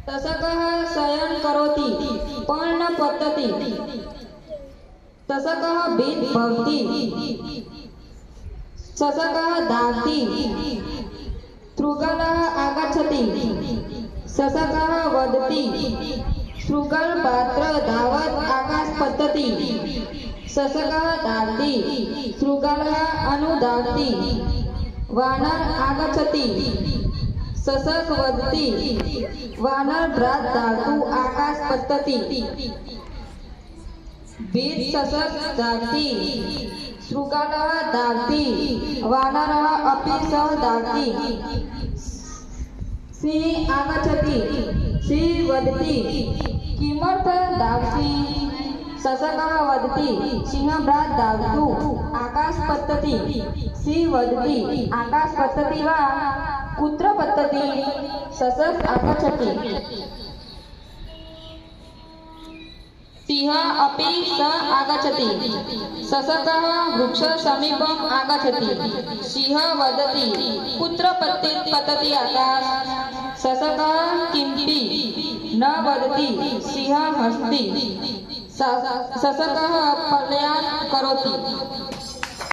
तसकः शयन करोति पण न पतति। तसकः भीत भवति ससकः धावति। शृगालः आगच्छति ससकः वदति। शृगाल पात्र धावत् आकाश पतति। ससकः धावति शृगालः अनुधावति। वानर आगच्छति ससक वदति। वानर भ्रात धावतु आकाश पतति। भीत ससक धावति शृगालः धावति। वानरः अपि सह धावति। सिंह आगच्छति सिंह वदति। किमर्थं धावसि? ससकः वदति। सिंहभ्रात धावतु आकाश पतति। सिंह वदति आकाश पतति वा कुत्र पतति? ससक आगच्छति। सिंह अपि सह आगच्छति। ससकः वृक्षसमीपम् आगच्छति। सिंह वदति कुत्र पतति आकाश? ससकः किमपि न वदति। सिंह हसति। ससकः पलायनं करोति।